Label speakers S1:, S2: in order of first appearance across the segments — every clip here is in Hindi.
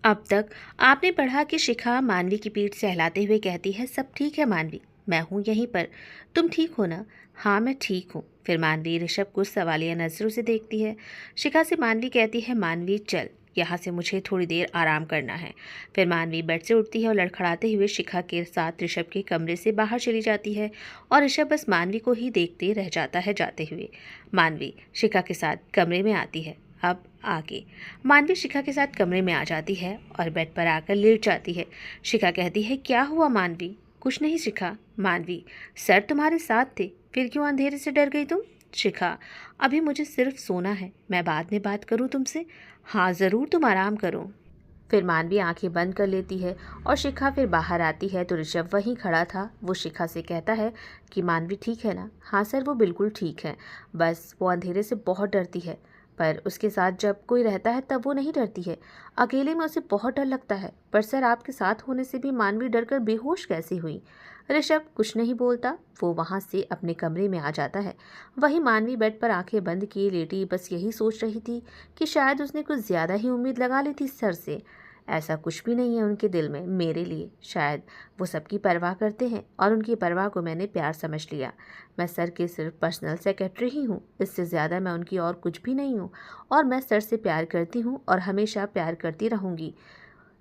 S1: अब तक आपने पढ़ा कि शिखा मानवी की पीठ सहलाते हुए कहती है, सब ठीक है मानवी, मैं हूँ यहीं पर, तुम ठीक हो ना? हाँ मैं ठीक हूँ। फिर मानवी ऋषभ को सवालिया नजरों से देखती है। शिखा से मानवी कहती है, मानवी चल यहाँ से, मुझे थोड़ी देर आराम करना है। फिर मानवी बेड से उठती है और लड़खड़ाते हुए शिखा के साथ ऋषभ के कमरे से बाहर चली जाती है और ऋषभ बस मानवी को ही देखते रह जाता है जाते हुए। मानवी शिखा के साथ कमरे में आती है। अब आगे मानवी शिखा के साथ कमरे में आ जाती है और बेड पर आकर लेट जाती है। शिखा कहती है, क्या हुआ मानवी? कुछ नहीं शिखा। मानवी, सर तुम्हारे साथ थे, फिर क्यों अंधेरे से डर गई तुम? शिखा, अभी मुझे सिर्फ सोना है, मैं बाद में बात करूं तुमसे? हाँ ज़रूर, तुम आराम करो। फिर मानवी आंखें बंद कर लेती है और शिखा फिर बाहर आती है तो ऋषभ वहीं खड़ा था। वो शिखा से कहता है कि मानवी ठीक है ना? हाँ सर, वो बिल्कुल ठीक है, बस वो अंधेरे से बहुत डरती है, पर उसके साथ जब कोई रहता है तब वो नहीं डरती है। अकेले में उसे बहुत डर लगता है। पर सर, आपके साथ होने से भी मानवी डरकर बेहोश कैसे हुई? ऋषभ कुछ नहीं बोलता। वो वहाँ से अपने कमरे में आ जाता है। वहीं मानवी बेड पर आंखें बंद किए लेटी बस यही सोच रही थी कि शायद उसने कुछ ज़्यादा ही उम्मीद लगा ली थी सर से। ऐसा कुछ भी नहीं है उनके दिल में मेरे लिए। शायद वो सबकी परवाह करते हैं और उनकी परवाह को मैंने प्यार समझ लिया। मैं सर के सिर्फ पर्सनल सेक्रेटरी ही हूँ, इससे ज़्यादा मैं उनकी और कुछ भी नहीं हूँ। और मैं सर से प्यार करती हूँ और हमेशा प्यार करती रहूँगी।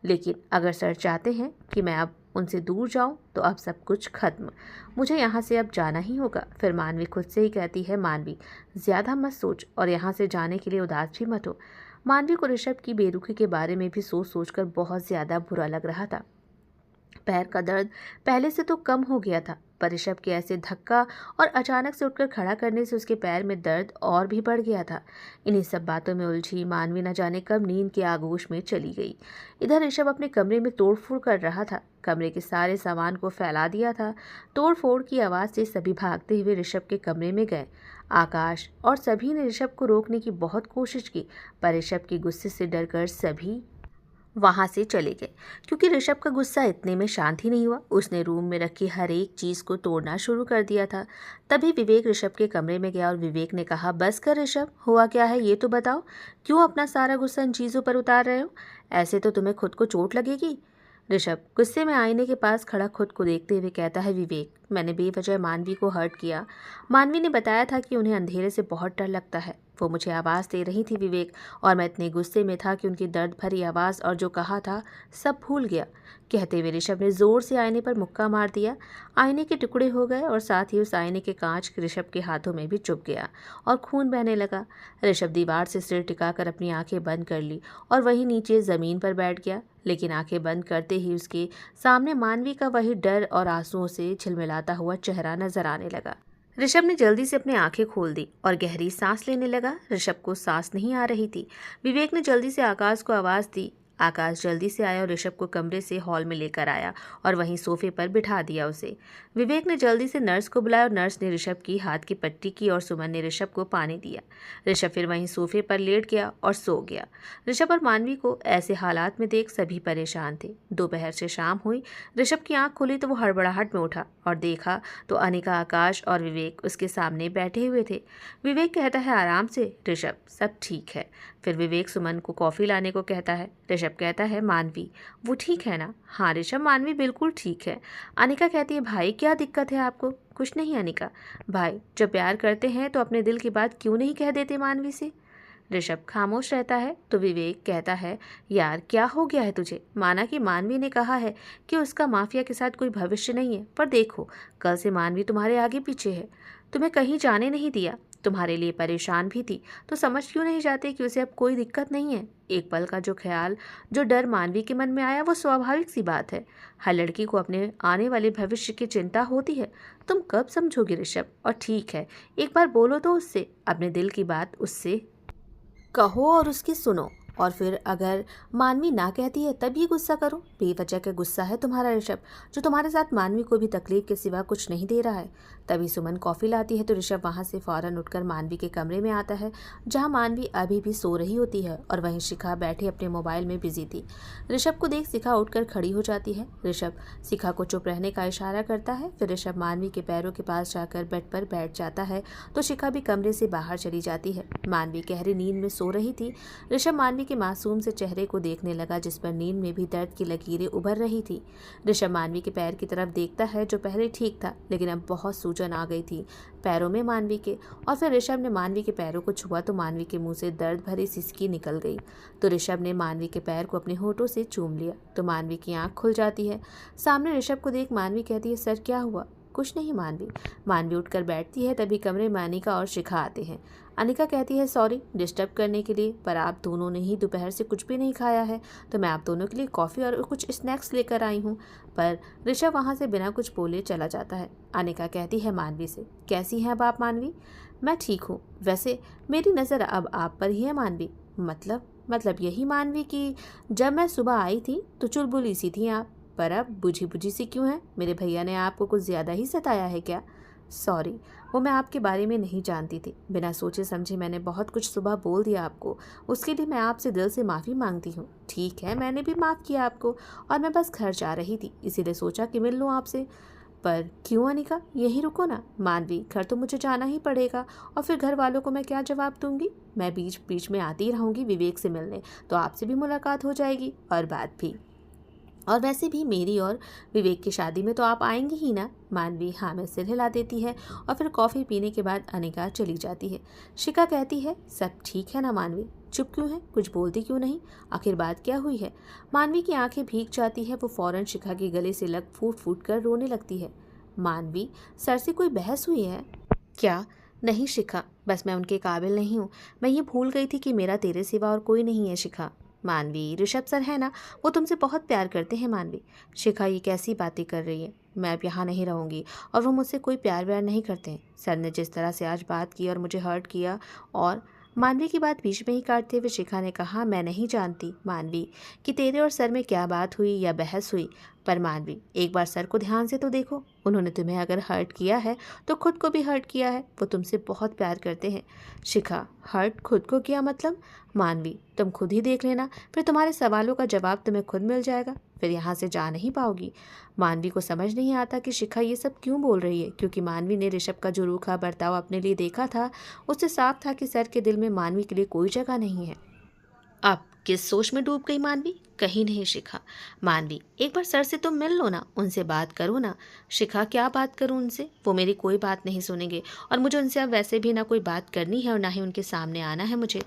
S1: लेकिन अगर सर चाहते हैं कि मैं अब उनसे दूर जाऊं तो अब सब कुछ खत्म। मुझे यहाँ से अब जाना ही होगा। फिर मानवी खुद से ही कहती है, मानवी ज़्यादा मत सोच और यहाँ से जाने के लिए उदास भी मत हो। मानवी को ऋषभ की बेरुखी के बारे में भी सोच सोचकर बहुत ज़्यादा बुरा लग रहा था। पैर का दर्द पहले से तो कम हो गया था, पर ऋषभ के ऐसे धक्का और अचानक से उठकर खड़ा करने से उसके पैर में दर्द और भी बढ़ गया था। इन्हीं सब बातों में उलझी मानवी न जाने कब नींद के आगोश में चली गई। इधर ऋषभ अपने कमरे में तोड़फोड़ कर रहा था। कमरे के सारे सामान को फैला दिया था। तोड़फोड़ की आवाज़ से सभी भागते हुए ऋषभ के कमरे में गए। आकाश और सभी ने ऋषभ को रोकने की बहुत कोशिश की, पर ऋषभ के गुस्से से डरकर सभी वहां से चले गए। क्योंकि ऋषभ का गुस्सा इतने में शांत ही नहीं हुआ, उसने रूम में रखी हर एक चीज को तोड़ना शुरू कर दिया था। तभी विवेक ऋषभ के कमरे में गया और विवेक ने कहा, बस कर ऋषभ, हुआ क्या है ये तो बताओ, क्यों अपना सारा गुस्सा इन चीजों पर उतार रहे हो? ऐसे तो तुम्हें खुद को चोट लगेगी। ऋषभ गुस्से में आईने के पास खड़ा खुद को देखते हुए कहता है, विवेक, मैंने बेवजह मानवी को हर्ट किया। मानवी ने बताया था कि उन्हें अंधेरे से बहुत डर लगता है। वो मुझे आवाज़ दे रही थी विवेक, और मैं इतने गुस्से में था कि उनकी दर्द भरी आवाज़ और जो कहा था सब भूल गया। कहते हुए ऋषभ ने ज़ोर से आईने पर मुक्का मार दिया। आईने के टुकड़े हो गए और साथ ही उस आईने के कांच ऋषभ के हाथों में भी चुभ गया और खून बहने लगा। ऋषभ दीवार से सिर टिकाकर अपनी आंखें बंद कर ली और वहीं नीचे ज़मीन पर बैठ गया। लेकिन आंखें बंद करते ही उसके सामने मानवी का वही डर और आंसुओं से झिलमिलाता हुआ चेहरा नजर आने लगा। ऋषभ ने जल्दी से अपनी आंखें खोल दी और गहरी सांस लेने लगा। ऋषभ को सांस नहीं आ रही थी। विवेक ने जल्दी से आकाश को आवाज़ दी। आकाश जल्दी से आया और ऋषभ को कमरे से हॉल में लेकर आया और वहीं सोफे पर बिठा दिया उसे। विवेक ने जल्दी से नर्स को बुलाया और नर्स ने ऋषभ की हाथ की पट्टी की और सुमन ने ऋषभ को पानी दिया। ऋषभ फिर वहीं सोफे पर लेट गया और सो गया। ऋषभ और मानवी को ऐसे हालात में देख सभी परेशान थे। दोपहर से शाम हुई। ऋषभ की आंख खुली तो वो हड़बड़ाहट में उठा और देखा तो अनिका, आकाश और विवेक उसके सामने बैठे हुए थे। विवेक कहता है, आराम से ऋषभ, सब ठीक है। फिर विवेक सुमन को कॉफ़ी लाने को कहता है। ऋषभ कहता है, मानवी वो ठीक है ना? हाँ ऋषभ, मानवी बिल्कुल ठीक है। अनिका कहती है, भाई क्या दिक्कत है आपको? कुछ नहीं अनिका, भाई जब प्यार करते हैं तो अपने दिल की बात क्यों नहीं कह देते मानवी से? ऋषभ खामोश रहता है तो विवेक कहता है, यार क्या हो गया है तुझे? माना कि मानवी ने कहा है कि उसका माफिया के साथ कोई भविष्य नहीं है, पर देखो कल से मानवी तुम्हारे आगे पीछे है, तुम्हें कहीं जाने नहीं दिया, तुम्हारे लिए परेशान भी थी, तो समझ क्यों नहीं जाते कि उसे अब कोई दिक्कत नहीं है? एक पल का जो ख्याल, जो डर मानवी के मन में आया वो स्वाभाविक सी बात है। हर लड़की को अपने आने वाले भविष्य की चिंता होती है। तुम कब समझोगे ऋषभ? और ठीक है, एक बार बोलो तो उससे, अपने दिल की बात उससे कहो और उसकी सुनो। और फिर अगर मानवी ना कहती है तब ये गुस्सा करो। बेवजह का गुस्सा है तुम्हारा ऋषभ, जो तुम्हारे साथ मानवी को भी तकलीफ के सिवा कुछ नहीं दे रहा है। तभी सुमन कॉफ़ी लाती है तो ऋषभ वहाँ से फ़ौरन उठकर मानवी के कमरे में आता है, जहाँ मानवी अभी भी सो रही होती है और वहीं शिखा बैठे अपने मोबाइल में बिजी थी। ऋषभ को देख शिखा उठकर खड़ी हो जाती है। ऋषभ शिखा को चुप रहने का इशारा करता है। फिर ऋषभ मानवी के पैरों के पास जाकर बेड पर बैठ जाता है तो शिखा भी कमरे से बाहर चली जाती है। मानवी गहरी नींद में सो रही थी। ऋषभ मानवी मानवी के मासूम से चेहरे को देखने लगा, जिस पर नींद में भी दर्द की लकीरें उभर रही थी। ऋषभ मानवी के पैर की तरफ देखता है, जो पहले ठीक था, लेकिन अब बहुत सूजन आ गई थी पैरों में मानवी के। और फिर ऋषभ ने मानवी के पैरों को छुआ तो मानवी के मुंह से दर्द भरी सिसकी निकल गई। तो ऋषभ ने मानवी के पैर को अपने होठों से चूम लिया तो मानवी की आंख खुल जाती है। सामने ऋषभ को देख मानवी कहती है, सर क्या हुआ? कुछ नहीं मानवी। मानवी उठकर बैठती है, तभी कमरे में अनिका और शिखा आते हैं। अनिका कहती है, सॉरी डिस्टर्ब करने के लिए, पर आप दोनों ने ही दोपहर से कुछ भी नहीं खाया है, तो मैं आप दोनों के लिए कॉफ़ी और कुछ स्नैक्स लेकर आई हूँ। पर ऋषभ वहाँ से बिना कुछ बोले चला जाता है। अनिका कहती है मानवी से, कैसी हैं अब आप मानवी? मैं ठीक हूँ, वैसे मेरी नज़र अब आप पर ही है मानवी। मतलब यही मानवी कि जब मैं सुबह आई थी तो चुलबुली सी थी आप, पर अब बुझी बुझी सी क्यों है? मेरे भैया ने आपको कुछ ज़्यादा ही सताया है क्या? सॉरी, वो मैं आपके बारे में नहीं जानती थी, बिना सोचे समझे मैंने बहुत कुछ सुबह बोल दिया आपको, उसके लिए मैं आपसे दिल से माफ़ी मांगती हूँ। ठीक है, मैंने भी माफ़ किया आपको, और मैं बस घर जा रही थी, इसीलिए सोचा कि मिल लूँ आपसे। पर क्यों अनिका, यहीं रुको ना। मानवी, घर तो मुझे जाना ही पड़ेगा, और फिर घर वालों को मैं क्या जवाब दूंगी? मैं बीच बीच में आती रहूँगी विवेक से मिलने, तो आपसे भी मुलाकात हो जाएगी और बात भी। और वैसे भी मेरी और विवेक की शादी में तो आप आएंगी ही ना? मानवी हाँ में सिर हिला देती है, और फिर कॉफ़ी पीने के बाद अनिका चली जाती है। शिखा कहती है, सब ठीक है ना मानवी? चुप क्यों है, कुछ बोलती क्यों नहीं? आखिर बात क्या हुई है? मानवी की आंखें भीग जाती है, वो फौरन शिखा के गले से लग फूट फूट कर रोने लगती है। मानवी, सर से कोई बहस हुई है क्या? नहीं शिखा, बस मैं उनके काबिल नहीं हूँ। मैं ये भूल गई थी कि मेरा तेरे सिवा और कोई नहीं है शिखा। मानवी, ऋषभ सर है ना, वो तुमसे बहुत प्यार करते हैं मानवी। शिखा ये कैसी बातें कर रही है? मैं अब यहाँ नहीं रहूँगी, और वो मुझसे कोई प्यार व्यार नहीं करते हैं। सर ने जिस तरह से आज बात की और मुझे हर्ट किया। और मानवी की बात बीच में ही काटते हुए शिखा ने कहा, मैं नहीं जानती मानवी कि तेरे और सर में क्या बात हुई या बहस हुई, पर मानवी एक बार सर को ध्यान से तो देखो। उन्होंने तुम्हें अगर हर्ट किया है तो खुद को भी हर्ट किया है, वो तुमसे बहुत प्यार करते हैं। शिखा, हर्ट खुद को किया मतलब? मानवी, तुम खुद ही देख लेना, फिर तुम्हारे सवालों का जवाब तुम्हें खुद मिल जाएगा, फिर यहाँ से जा नहीं पाओगी। मानवी को समझ नहीं आता कि शिखा ये सब क्यों बोल रही है, क्योंकि मानवी ने ऋषभ का जो रूखा बर्ताव अपने लिए देखा था, उससे साफ था कि सर के दिल में मानवी के लिए कोई जगह नहीं है। अब किस सोच में डूब गई मानवी? कहीं नहीं शिखा। मानवी, एक बार सर से तुम मिल लो ना, उनसे बात करो ना। शिखा, क्या बात करूं उनसे? वो मेरी कोई बात नहीं सुनेंगे, और मुझे उनसे अब वैसे भी ना कोई बात करनी है और ना ही उनके सामने आना है मुझे।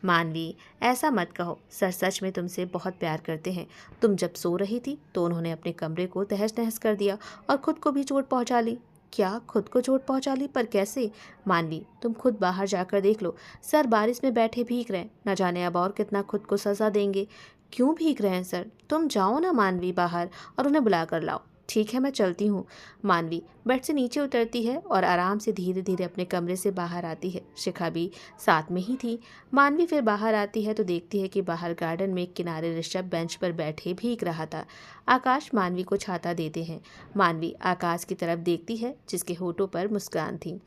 S1: मानवी, ऐसा मत कहो, सर सच में तुमसे बहुत प्यार करते हैं। तुम जब सो रही थी तो उन्होंने अपने कमरे को तहस नहस कर दिया और खुद को भी चोट पहुंचा ली। क्या खुद को चोट पहुंचा ली? पर कैसे? मानवी, तुम खुद बाहर जाकर देख लो, सर बारिश में बैठे भीग रहे हैं, न जाने अब और कितना खुद को सजा देंगे। क्यों भीग रहे हैं सर? तुम जाओ ना मानवी बाहर और उन्हें बुला कर लाओ। ठीक है, मैं चलती हूँ। मानवी बेड से नीचे उतरती है और आराम से धीरे धीरे अपने कमरे से बाहर आती है। शिखा भी साथ में ही थी। मानवी फिर बाहर आती है तो देखती है कि बाहर गार्डन में एक किनारे ऋषभ बेंच पर बैठे भीग रहा था। आकाश मानवी को छाता देते हैं। मानवी आकाश की तरफ देखती है, जिसके होठों पर मुस्कान थी।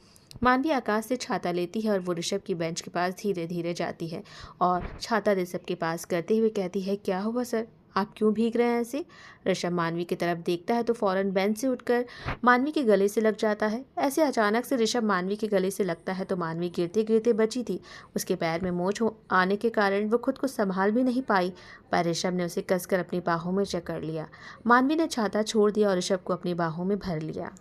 S1: मानवी आकाश से छाता लेती है और वो ऋषभ की बेंच के पास धीरे धीरे जाती है और छाता ऋषभ के पास करते हुए कहती है, क्या हुआ सर, आप क्यों भीग रहे हैं ऐसे? ऋषभ मानवी की तरफ देखता है तो फौरन बेंच से उठकर मानवी के गले से लग जाता है। ऐसे अचानक से ऋषभ मानवी के गले से लगता है तो मानवी गिरते गिरते बची थी। उसके पैर में मोच आने के कारण वो खुद को संभाल भी नहीं पाई, पर ऋषभ ने उसे कसकर अपनी बाहों में जकड़ लिया। मानवी ने छाता छोड़ दिया और ऋषभ को अपनी बाहों में भर लिया।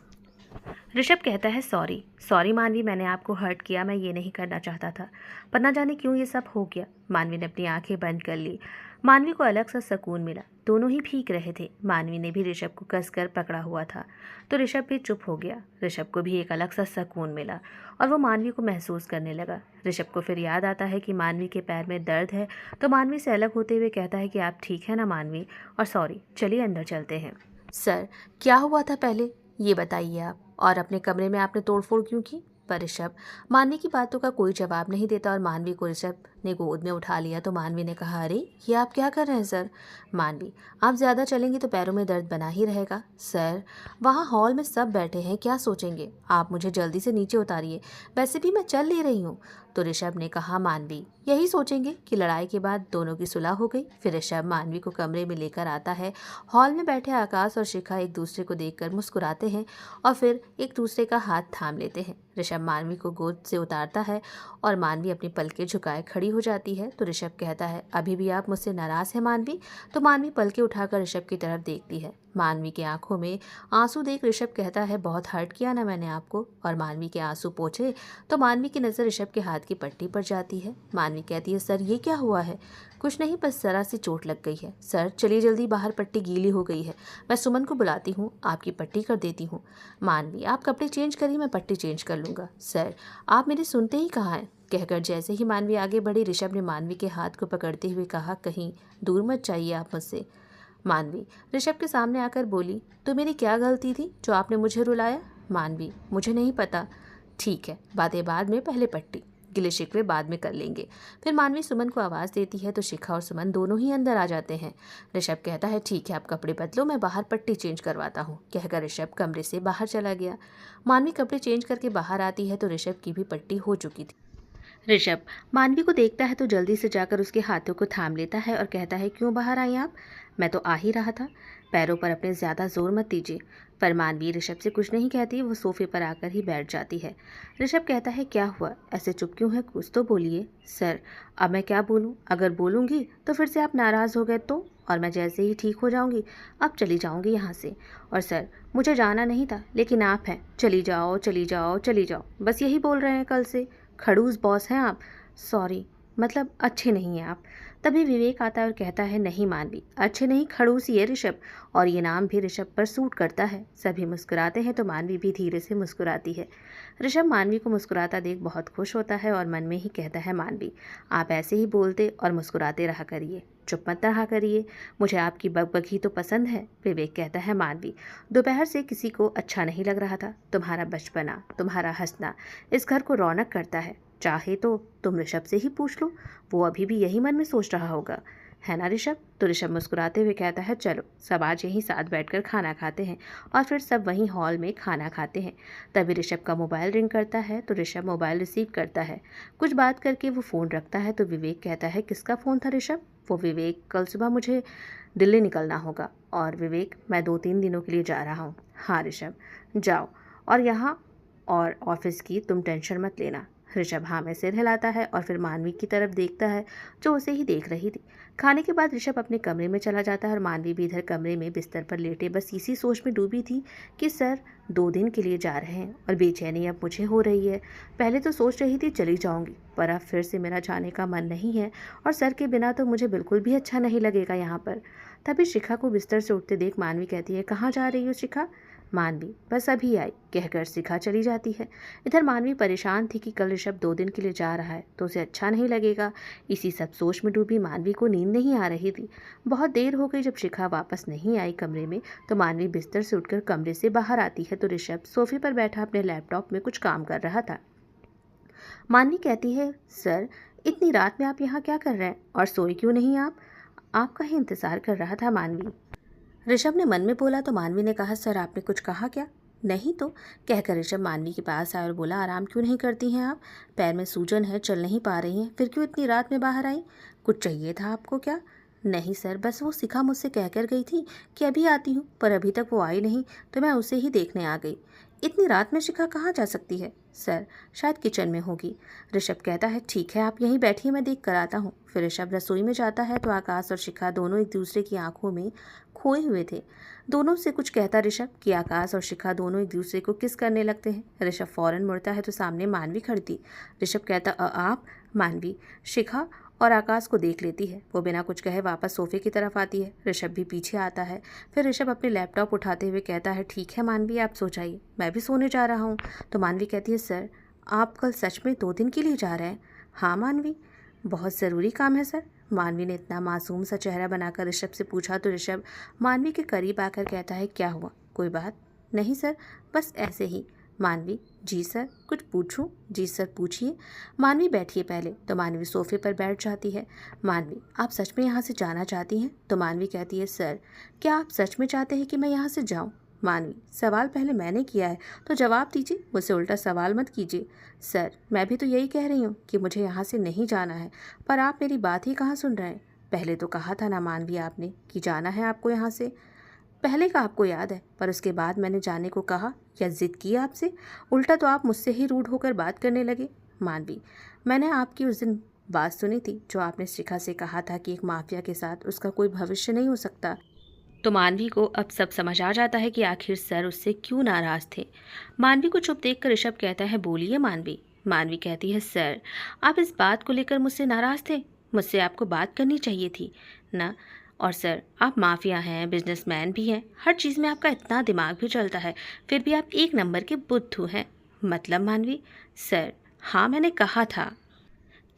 S1: ऋषभ कहता है, सॉरी सॉरी मानवी, मैंने आपको हर्ट किया, मैं ये नहीं करना चाहता था, पर ना जाने क्यों ये सब हो गया। मानवी ने अपनी आंखें बंद कर ली। मानवी को अलग सा सुकून मिला। दोनों ही भीग रहे थे। मानवी ने भी ऋषभ को कसकर पकड़ा हुआ था तो ऋषभ भी चुप हो गया। ऋषभ को भी एक अलग सा सुकून मिला और वो मानवी को महसूस करने लगा। ऋषभ को फिर याद आता है कि मानवी के पैर में दर्द है, तो मानवी से अलग होते हुए कहता है कि आप ठीक है ना मानवी, और सॉरी, चलिए अंदर चलते हैं। सर, क्या हुआ था पहले ये बताइए आप, और अपने कमरे में आपने तोड़फोड़ क्यों की? पर ऋषभ मानवी की बातों का कोई जवाब नहीं देता और मानवी को ऋषभ ने गोद में उठा लिया तो मानवी ने कहा, अरे ये आप क्या कर रहे हैं सर? मानवी, आप ज़्यादा चलेंगी तो पैरों में दर्द बना ही रहेगा। सर, वहाँ हॉल में सब बैठे हैं, क्या सोचेंगे? आप मुझे जल्दी से नीचे उतारिए, वैसे भी मैं चल ले रही हूँ। तो ऋषभ ने कहा, मानवी, यही सोचेंगे कि लड़ाई के बाद दोनों की सुलह हो गई। फिर ऋषभ मानवी को कमरे में लेकर आता है। हॉल में बैठे आकाश और शिखा एक दूसरे को देखकर मुस्कुराते हैं और फिर एक दूसरे का हाथ थाम लेते हैं। ऋषभ मानवी को गोद से उतारता है और मानवी अपनी पलकें झुकाए खड़ी हो हो जाती है तो ऋषभ कहता है, अभी भी आप मुझसे नाराज़ हैं मानवी? तो मानवी पलके उठाकर ऋषभ की तरफ देखती है। मानवी की आंखों में आंसू देख ऋषभ कहता है, बहुत हर्ट किया ना मैंने आपको? और मानवी के आंसू पोंछे तो मानवी की नज़र ऋषभ के हाथ की पट्टी पर जाती है। मानवी कहती है, सर ये क्या हुआ है? कुछ नहीं, बस जरा सी चोट लग गई है। सर चलिए जल्दी बाहर, पट्टी गीली हो गई है। मैं सुमन को बुलाती हूँ, आपकी पट्टी कर देती हूँ। मानवी, आप कपड़े चेंज करिए, मैं पट्टी चेंज कर लूँगा। सर आप मेरे सुनते ही कहाँ हैं? कहकर जैसे ही मानवी आगे बढ़ी, ऋषभ ने मानवी के हाथ को पकड़ते हुए कहा, कहीं दूर मत जाइए आप मुझसे। मानवी ऋषभ के सामने आकर बोली, तो मेरी क्या गलती थी जो आपने मुझे रुलाया? मानवी, मुझे नहीं पता। ठीक है, बातें बाद में, पहले पट्टी। गिले शिकवे बाद में कर लेंगे। फिर मानवी सुमन को आवाज़ देती है तो शिखा और सुमन दोनों ही अंदर आ जाते हैं। ऋषभ कहता है, ठीक है आप कपड़े बदलो, मैं बाहर पट्टी चेंज करवाता हूँ। कहकर ऋषभ कमरे से बाहर चला गया। मानवी कपड़े चेंज करके बाहर आती है तो ऋषभ की भी पट्टी हो चुकी थी। ऋषभ मानवी को देखता है तो जल्दी से जाकर उसके हाथों को थाम लेता है और कहता है, क्यों बाहर आई आप? मैं तो आ ही रहा था। पैरों पर अपने ज़्यादा जोर मत दीजिए। पर मानवी ऋषभ से कुछ नहीं कहती, वो सोफे पर आकर ही बैठ जाती है। ऋषभ कहता है, क्या हुआ, ऐसे चुप क्यों है? कुछ तो बोलिए। सर अब मैं क्या बोलूँ? अगर बोलूँगी तो फिर से आप नाराज़ हो गए तो? और मैं जैसे ही ठीक हो जाऊँगी अब चली जाऊँगी यहाँ से। और सर मुझे जाना नहीं था, लेकिन आप हैं, चली जाओ चली जाओ चली जाओ, बस यही बोल रहे हैं कल से। खड़ूस बॉस हैं आप। सॉरी, मतलब अच्छे नहीं हैं आप। तभी विवेक आता है और कहता है, नहीं मानवी, अच्छे नहीं खड़ूस ही है ऋषभ, और ये नाम भी ऋषभ पर सूट करता है। सभी मुस्कुराते हैं तो मानवी भी धीरे से मुस्कुराती है। ऋषभ मानवी को मुस्कुराता देख बहुत खुश होता है और मन में ही कहता है, मानवी आप ऐसे ही बोलते और मुस्कुराते रहा करिए, चुप मत रहा करिए, मुझे आपकी बकबकी तो पसंद है। विवेक कहता है, मानवी दोपहर से किसी को अच्छा नहीं लग रहा था। तुम्हारा बचपना, तुम्हारा हंसना इस घर को रौनक करता है। चाहे तो तुम ऋषभ से ही पूछ लो, वो अभी भी यही मन में सोच रहा होगा, है ना ऋषभ? तो ऋषभ मुस्कुराते हुए कहता है, चलो सब आज यहीं साथ बैठकर खाना खाते हैं। और फिर सब वहीं हॉल में खाना खाते हैं। तभी ऋषभ का मोबाइल रिंग करता है तो ऋषभ मोबाइल रिसीव करता है। कुछ बात करके वो फ़ोन रखता है तो विवेक कहता है, किसका फ़ोन था ऋषभ? वो विवेक, कल सुबह मुझे दिल्ली निकलना होगा। और विवेक, मैं 2-3 दिनों के लिए जा रहा हूँ। हाँ ऋषभ जाओ, और यहाँ और ऑफिस की तुम टेंशन मत लेना। ऋषभ हाँ में सिर हिलाता है और फिर मानवी की तरफ देखता है जो उसे ही देख रही थी। खाने के बाद ऋषभ अपने कमरे में चला जाता है और मानवी भी इधर कमरे में बिस्तर पर लेटे बस इसी सोच में डूबी थी कि सर 2 दिन के लिए जा रहे हैं और बेचैनी अब मुझे हो रही है। पहले तो सोच रही थी चली जाऊंगी, पर अब फिर से मेरा जाने का मन नहीं है और सर के बिना तो मुझे बिल्कुल भी अच्छा नहीं लगेगा यहाँ पर। तभी शिखा को बिस्तर से उठते देख मानवी कहती है, कहाँ जा रही हो शिखा? मानवी, बस अभी आई, कहकर शिखा चली जाती है। इधर मानवी परेशान थी कि कल ऋषभ 2 दिन के लिए जा रहा है तो उसे अच्छा नहीं लगेगा। इसी सब सोच में डूबी मानवी को नींद नहीं आ रही थी। बहुत देर हो गई जब शिखा वापस नहीं आई कमरे में तो मानवी बिस्तर से उठकर कमरे से बाहर आती है तो ऋषभ सोफे पर बैठा अपने लैपटॉप में कुछ काम कर रहा था। मानवी कहती है, सर इतनी रात में आप यहाँ क्या कर रहे हैं और सोए क्यों नहीं आप? आपका ही इंतज़ार कर रहा था मानवी, ऋषभ ने मन में बोला तो मानवी ने कहा, सर आपने कुछ कहा क्या? नहीं तो, कहकर ऋषभ मानवी के पास आया और बोला, आराम क्यों नहीं करती हैं आप? पैर में सूजन है, चल नहीं पा रही हैं, फिर क्यों इतनी रात में बाहर आई? कुछ चाहिए था आपको क्या? नहीं सर, बस वो शिखा मुझसे कहकर गई थी कि अभी आती हूँ, पर अभी तक वो आई नहीं तो मैं उसे ही देखने आ गई। इतनी रात में शिखा कहाँ जा सकती है? सर शायद किचन में होगी। ऋषभ कहता है, ठीक है आप यहीं बैठिए, मैं देख कर आता हूँ। फिर ऋषभ रसोई में जाता है तो आकाश और शिखा दोनों एक दूसरे की आंखों में खोए हुए थे। दोनों से कुछ कहता ऋषभ कि आकाश और शिखा दोनों एक दूसरे को किस करने लगते हैं। ऋषभ फौरन मुड़ता है तो सामने मानवी खड़ी थी। ऋषभ कहता, आप? मानवी शिखा और आकाश को देख लेती है। वो बिना कुछ कहे वापस सोफे की तरफ आती है। ऋषभ भी पीछे आता है। फिर ऋषभ अपने लैपटॉप उठाते हुए कहता है, ठीक है मानवी आप सो जाइए, मैं भी सोने जा रहा हूँ। तो मानवी कहती है, सर आप कल सच में 2 दिन के लिए जा रहे हैं? हाँ मानवी, बहुत ज़रूरी काम है सर। मानवी ने इतना मासूम सा चेहरा बनाकर ऋषभ से पूछा तो ऋषभ मानवी के करीब आकर कहता है, क्या हुआ, कोई बात? नहीं सर, बस ऐसे ही। मानवी, जी सर, कुछ पूछूं? जी सर पूछिए। मानवी, बैठिए पहले। तो मानवी सोफे पर बैठ जाती है। मानवी, आप सच में यहाँ से जाना चाहती हैं? तो मानवी कहती है, सर क्या आप सच में चाहते हैं कि मैं यहाँ से जाऊँ? मानवी, सवाल पहले मैंने किया है तो जवाब दीजिए, मुझसे उल्टा सवाल मत कीजिए। सर मैं भी तो यही कह रही हूँ कि मुझे यहाँ से नहीं जाना है, पर आप मेरी बात ही कहाँ सुन रहे हैं। पहले तो कहा था ना मानवी आपने कि जाना है आपको यहाँ से। पहले का आपको याद है, पर उसके बाद मैंने जाने को कहा या जिद की आपसे? उल्टा तो आप मुझसे ही रूड होकर बात करने लगे। मानवी, मैंने आपकी उस दिन बात सुनी थी जो आपने शिखा से कहा था कि एक माफिया के साथ उसका कोई भविष्य नहीं हो सकता। तो मानवी को अब सब समझ आ जाता है कि आखिर सर उससे क्यों नाराज थे। मानवी को चुप देखकर ऋषभ कहता है, बोलिए मानवी। मानवी कहती है, सर आप इस बात को लेकर मुझसे नाराज थे? मुझसे आपको बात करनी चाहिए थी ना। और सर आप माफिया हैं, बिजनेसमैन भी हैं, हर चीज़ में आपका इतना दिमाग भी चलता है, फिर भी आप एक नंबर के बुद्धू हैं। मतलब मानवी? सर हाँ, मैंने कहा था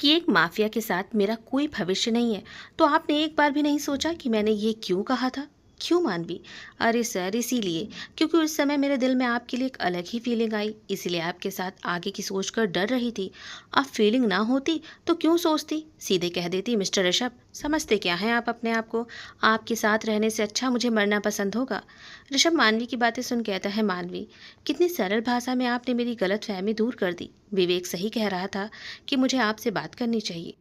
S1: कि एक माफिया के साथ मेरा कोई भविष्य नहीं है, तो आपने एक बार भी नहीं सोचा कि मैंने ये क्यों कहा था? क्यों मानवी? अरे सर इसीलिए क्योंकि उस समय मेरे दिल में आपके लिए एक अलग ही फीलिंग आई, इसीलिए आपके साथ आगे की सोचकर डर रही थी। अब फीलिंग ना होती तो क्यों सोचती, सीधे कह देती, मिस्टर ऋषभ समझते क्या हैं आप अपने आप को? आपके साथ रहने से अच्छा मुझे मरना पसंद होगा। ऋषभ मानवी की बातें सुन कहता है, मानवी कितनी सरल भाषा में आपने मेरी गलत फहमी दूर कर दी। विवेक सही कह रहा था कि मुझे आपसे बात करनी चाहिए।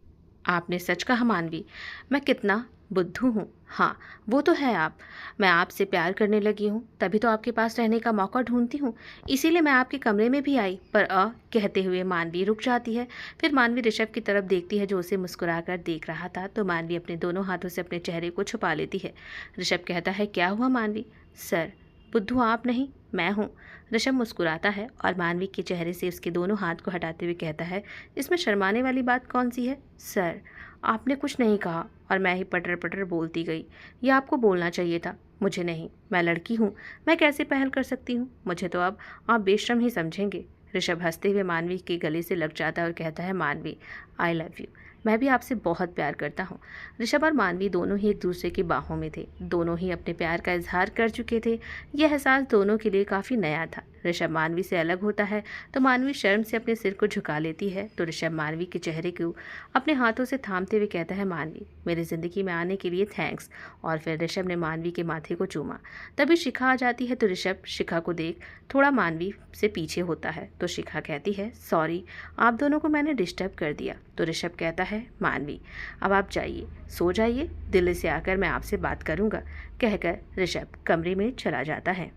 S1: आपने सच कहा मानवी, मैं कितना बुद्धू हूँ। हाँ वो तो है आप। मैं आपसे प्यार करने लगी हूँ, तभी तो आपके पास रहने का मौका ढूंढती हूँ, इसीलिए मैं आपके कमरे में भी आई। पर कहते हुए मानवी रुक जाती है। फिर मानवी ऋषभ की तरफ देखती है जो उसे मुस्कुराकर देख रहा था, तो मानवी अपने दोनों हाथों से अपने चेहरे को छुपा लेती है। ऋषभ कहता है, क्या हुआ मानवी? सर बुद्धू आप नहीं, मैं हूँ। ऋषभ मुस्कुराता है और मानवी के चेहरे से उसके दोनों हाथ को हटाते हुए कहता है, इसमें शर्माने वाली बात कौन सी है? सर आपने कुछ नहीं कहा और मैं ही पटर पटर बोलती गई। यह आपको बोलना चाहिए था, मुझे नहीं। मैं लड़की हूँ, मैं कैसे पहल कर सकती हूँ? मुझे तो अब आप बेशर्म ही समझेंगे। ऋषभ हंसते हुए मानवी के गले से लग जाता है और कहता है, मानवी आई लव यू, मैं भी आपसे बहुत प्यार करता हूँ। ऋषभ और मानवी दोनों ही एक दूसरे की बाहों में थे, दोनों ही अपने प्यार का इजहार कर चुके थे। यह एहसास दोनों के लिए काफ़ी नया था। ऋषभ मानवी से अलग होता है तो मानवी शर्म से अपने सिर को झुका लेती है, तो ऋषभ मानवी के चेहरे को अपने हाथों से थामते हुए कहता है, मानवी मेरी ज़िंदगी में आने के लिए थैंक्स। और फिर ऋषभ ने मानवी के माथे को चूमा। तभी शिखा आ जाती है, तो ऋषभ शिखा को देख थोड़ा मानवी से पीछे होता है, तो शिखा कहती है, सॉरी आप दोनों को मैंने डिस्टर्ब कर दिया। तो ऋषभ कहता है, मानवी अब आप जाइए, सो जाइए, दिल्ली से आकर मैं आपसे बात करूंगा। कहकर ऋषभ कमरे में चला जाता है।